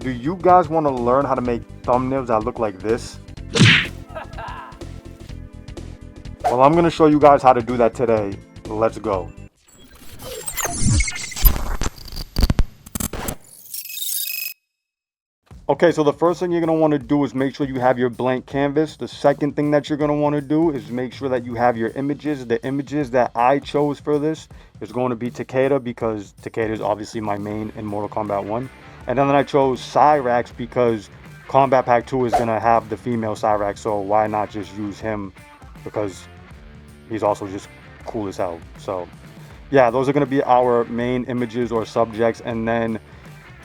do you guys want to learn how to make thumbnails that look like this? Well, I'm going to show you guys how to do that today. Let's go. Okay, so the first thing you're going to want to do is make sure you have your blank canvas. The second thing that you're going to want to do is make sure that you have your images. The images that I chose for this is going to be Takeda, because Takeda is obviously my main in Mortal Kombat 1. And then I chose Cyrax because Combat Pack 2 is going to have the female Cyrax, so why not just use him, because he's also just cool as hell. So yeah, those are going to be our main images or subjects. And then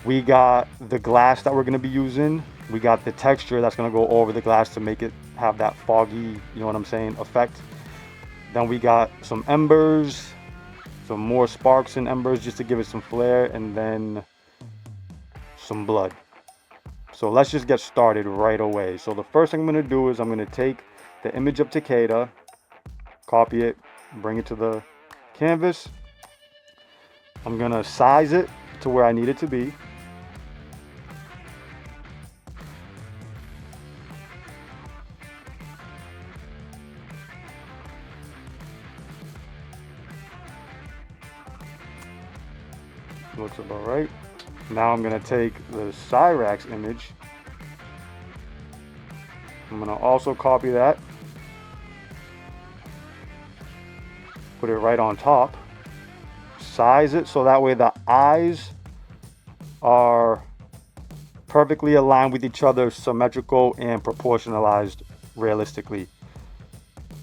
we got the glass that we're going to be using. We got the texture that's going to go over the glass to make it have that foggy, you know what I'm saying, effect. Then we got some embers, some more sparks and embers just to give it some flair, and then some blood. So let's just get started right away. So the first thing I'm going to do is I'm going to take the image of Takeda, copy it, bring it to the canvas. I'm going to size it to where I need it to be. Looks about right. Now I'm going to take the Cyrax image. I'm going to also copy that. Put it right on top. Size it so that way the eyes are perfectly aligned with each other, symmetrical and proportionalized realistically.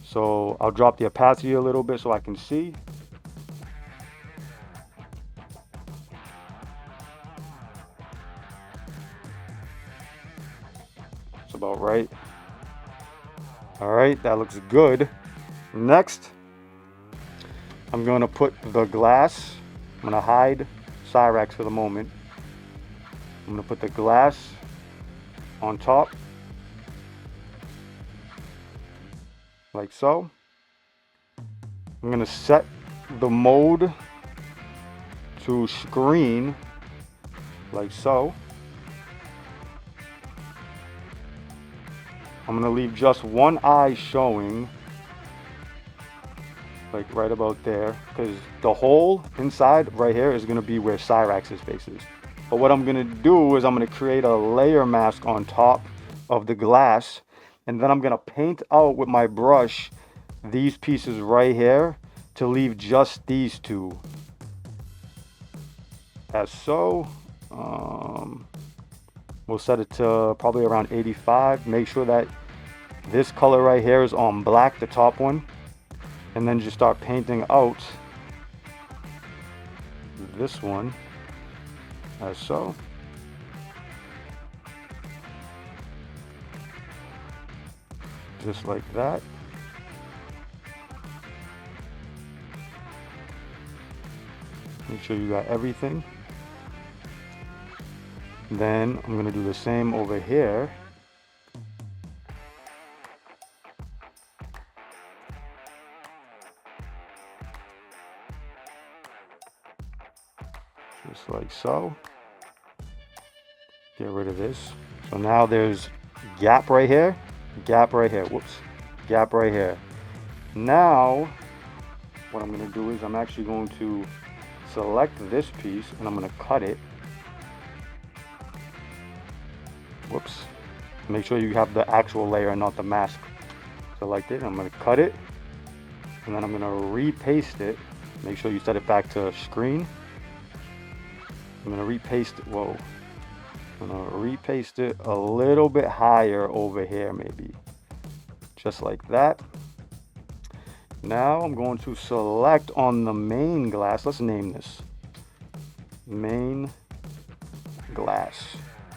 So I'll drop the opacity a little bit so I can see. It's about right. All right, that looks good. Next, I'm going to put the glass. I'm going to hide Cyrax for the moment. I'm going to put the glass on top, like so. I'm going to set the mode to screen, like so. I'm going to leave just one eye showing, like right about there, because the hole inside right here is going to be where Cyrax's face is. But what I'm going to do is I'm going to create a layer mask on top of the glass, and then I'm going to paint out with my brush these pieces right here to leave just these two, as so. We'll set it to probably around 85. Make sure that this color right here is on black, the top one, and then just start painting out this one, as so. Just like that. Make sure you got everything. Then I'm going to do the same over here. Just like so. Get rid of this. So now there's gap right here, gap right here, whoops, gap right here. Now, what I'm going to do is I'm actually going to select this piece and I'm going to cut it. Whoops. Make sure you have the actual layer and not the mask selected. I'm going to cut it, and then I'm going to repaste it. Make sure you set it back to screen. I'm going to repaste it. Whoa. I'm going to repaste it a little bit higher over here, maybe. Just like that. Now I'm going to select on the main glass. Let's name this main glass.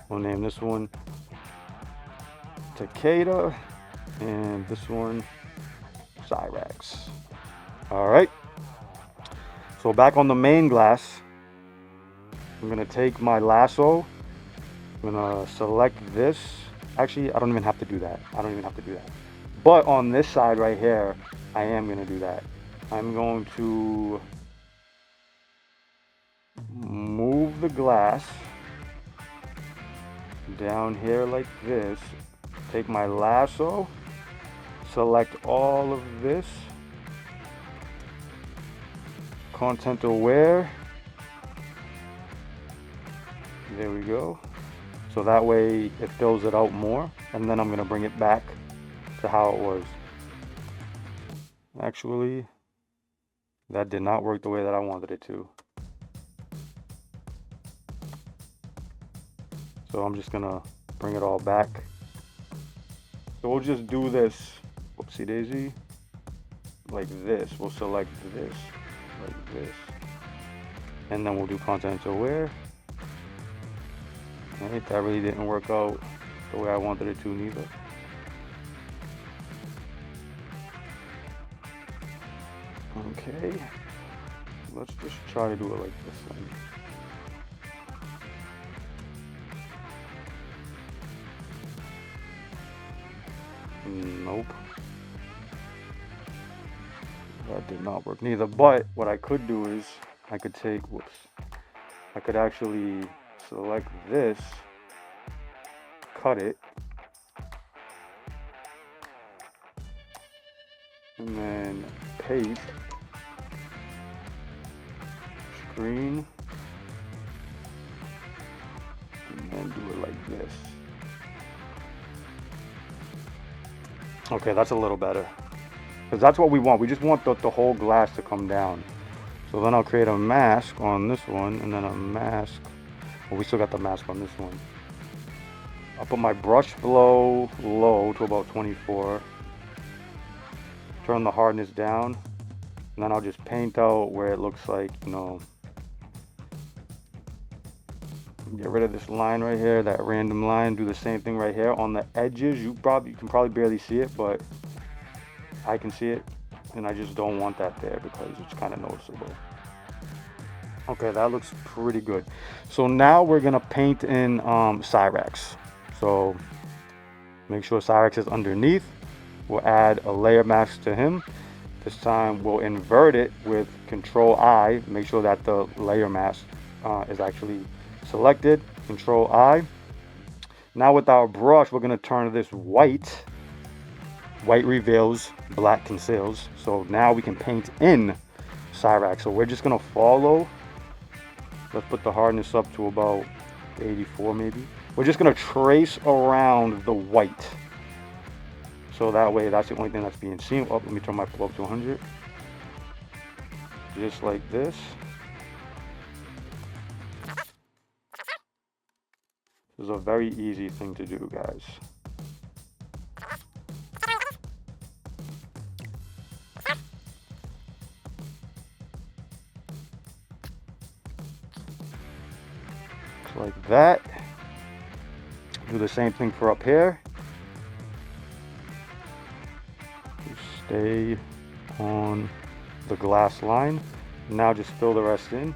We'll name this one Takeda, and this one Cyrax. All right. So back on the main glass, I'm gonna take my lasso. I'm gonna select this. Actually, I don't even have to do that. But on this side right here, I am gonna do that. I'm going to move the glass down here like this, take my lasso, select all of this, content aware, there we go. So that way it fills it out more, and then I'm going to bring it back to how it was. Actually, that did not work the way that I wanted it to. So I'm just gonna bring it all back. So we'll just do this, whoopsie daisy, like this. We'll select this, like this. And then we'll do content aware. Alright, that really didn't work out the way I wanted it to neither. Okay, let's just try to do it like this then. Nope. That did not work neither. But what I could do is I could take, I could actually select this, cut it, and then paste, screen, and then do it like this. Okay, that's a little better. Because that's what we want. We just want the whole glass to come down. So then I'll create a mask on this one, and then a mask. Well, we still got the mask on this one. I'll put my brush flow low to about 24. Turn the hardness down. And then I'll just paint out where it looks like, you know, get rid of this line right here, that random line. Do the same thing right here on the edges. You can probably barely see it, but I can see it, and I just don't want that there because it's kind of noticeable. Okay, that looks pretty good. So now we're gonna paint in Cyrax. So make sure Cyrax is underneath. We'll add a layer mask to him. This time we'll invert it with Control I. Make sure that the layer mask is actually selected. Control I. Now with our brush, we're gonna turn this white. White reveals, black conceals. So now we can paint in Cyrax. So we're just gonna follow. Let's put the hardness up to about 84 maybe. We're just gonna trace around the white. So that way, that's the only thing that's being seen. Oh, let me turn my flow up to 100. Just like this. This is a very easy thing to do, guys. Like that. Do the same thing for up here. Stay on the glass line. Now just fill the rest in.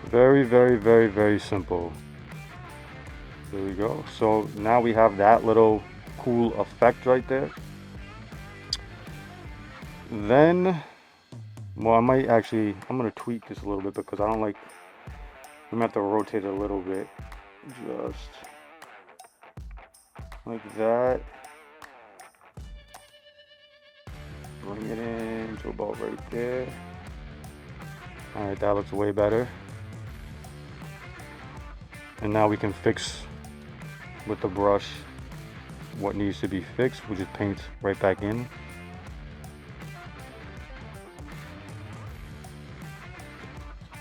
Very, very, very, very simple. There we go. So now we have that little cool effect right there. Then, well, I'm gonna tweak this a little bit because I don't like, I'm gonna have to rotate it a little bit. Just like that. Bring it in to about right there. All right, that looks way better. And now we can fix with the brush what needs to be fixed. We just paint right back in.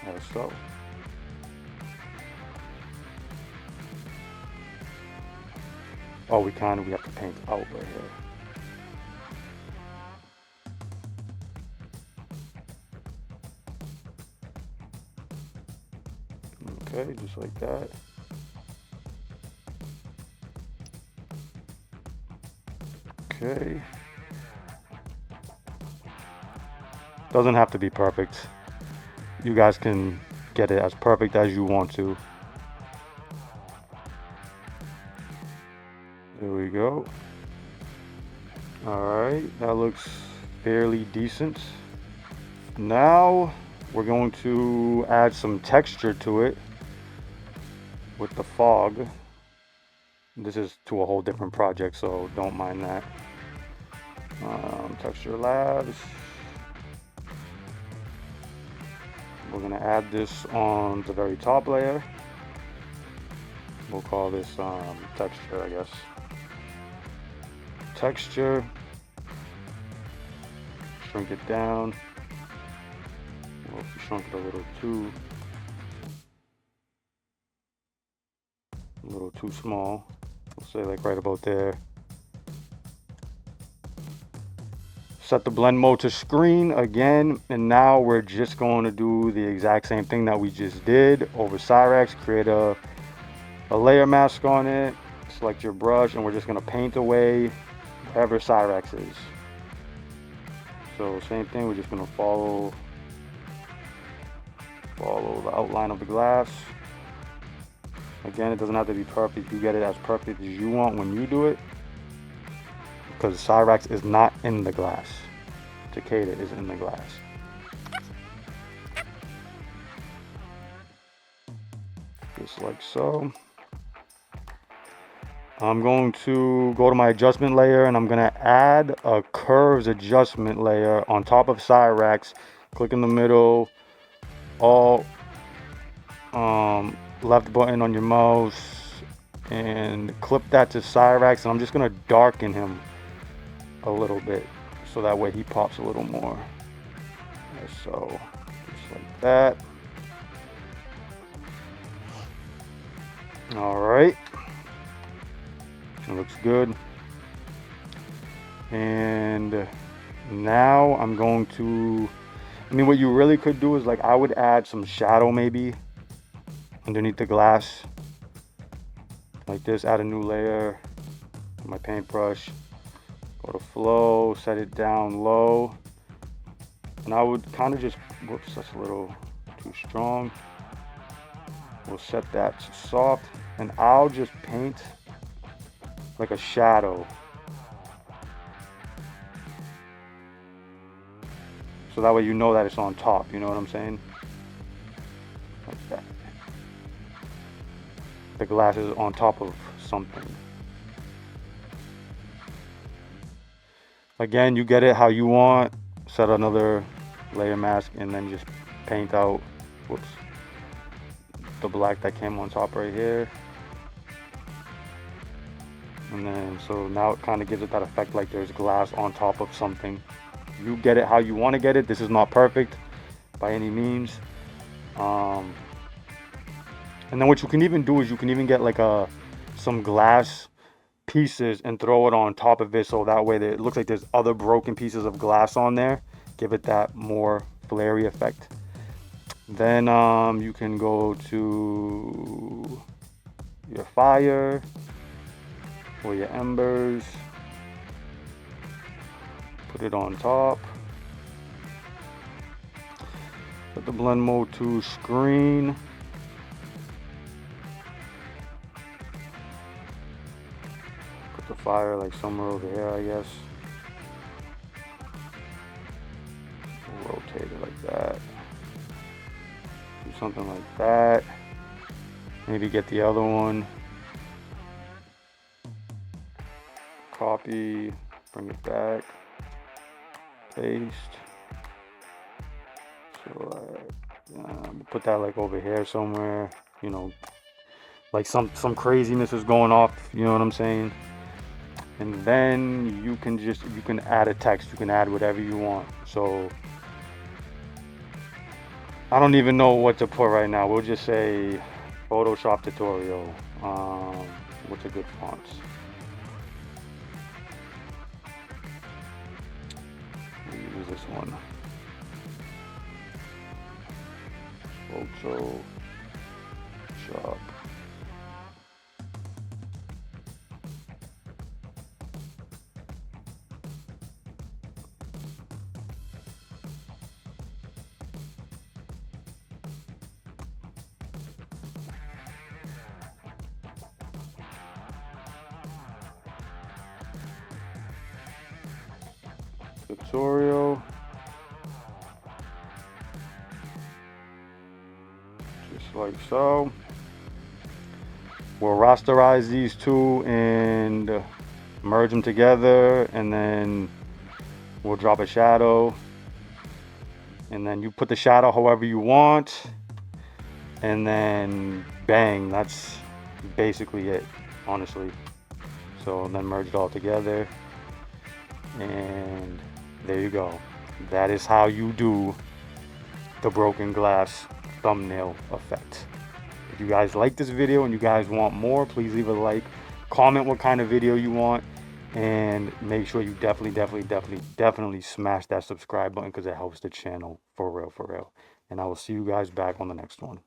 As so. Oh, we have to paint out right here. Okay, just like that. Okay. Doesn't have to be perfect. You guys can get it as perfect as you want to. There we go. All right, that looks fairly decent. Now we're going to add some texture to it with the fog. This is to a whole different project, so don't mind that. Texture labs. We're gonna add this on the very top layer. We'll call this texture, I guess. Texture. Shrink it down. Well, if you shrunk it a little too small. We'll say like right about there. Set the blend mode to screen again, and now we're just going to do the exact same thing that we just did over Cyrax. Create a layer mask on it, select your brush, and we're just going to paint away wherever Cyrax is. So same thing, we're just going to follow the outline of the glass. Again, it doesn't have to be perfect. You get it as perfect as you want when you do it, because Cyrax is not in the glass. Takeda is in the glass. Just like so. I'm going to go to my adjustment layer, and I'm going to add a curves adjustment layer on top of Cyrax. Click in the middle, Alt, left button on your mouse, and clip that to Cyrax, and I'm just going to darken him a little bit so that way he pops a little more. So just like that. All right, it looks good. And now I'm going to, I mean, what you really could do is, like, I would add some shadow maybe underneath the glass like this. Add a new layer with my paintbrush. Go to flow, set it down low, and I would kind of just, whoops, that's a little too strong. We'll set that to soft, and I'll just paint like a shadow. So that way you know that it's on top, you know what I'm saying? Like that. The glass is on top of something. Again, you get it how you want. Set another layer mask and then just paint out, whoops, the black that came on top right here. And then, so now it kind of gives it that effect like there's glass on top of something. You get it how you want to get it. This is not perfect by any means. And then what you can even do is you can even get like some glass pieces and throw it on top of it, so that way it looks like there's other broken pieces of glass on there. Give it that more flary effect. Then you can go to your fire or your embers, put it on top, put the blend mode to screen. Put the fire like somewhere over here, I guess. Rotate it like that. Do something like that. Maybe get the other one. Copy, bring it back, paste. So put that like over here somewhere, you know, like some craziness is going off, you know what I'm saying? And then you can add a text, you can add whatever you want. So I don't even know what to put right now. We'll just say Photoshop tutorial. What's a good font? Use this one. Photoshop. Tutorial. just like so. We'll rasterize these two and merge them together, and then we'll drop a shadow, and then you put the shadow however you want, and then bang, that's basically it, honestly. So then merge it all together, and there you go. That is how you do the broken glass thumbnail effect. If you guys like this video and you guys want more, please leave a like, comment what kind of video you want, and make sure you definitely smash that subscribe button because it helps the channel for real. And I will see you guys back on the next one.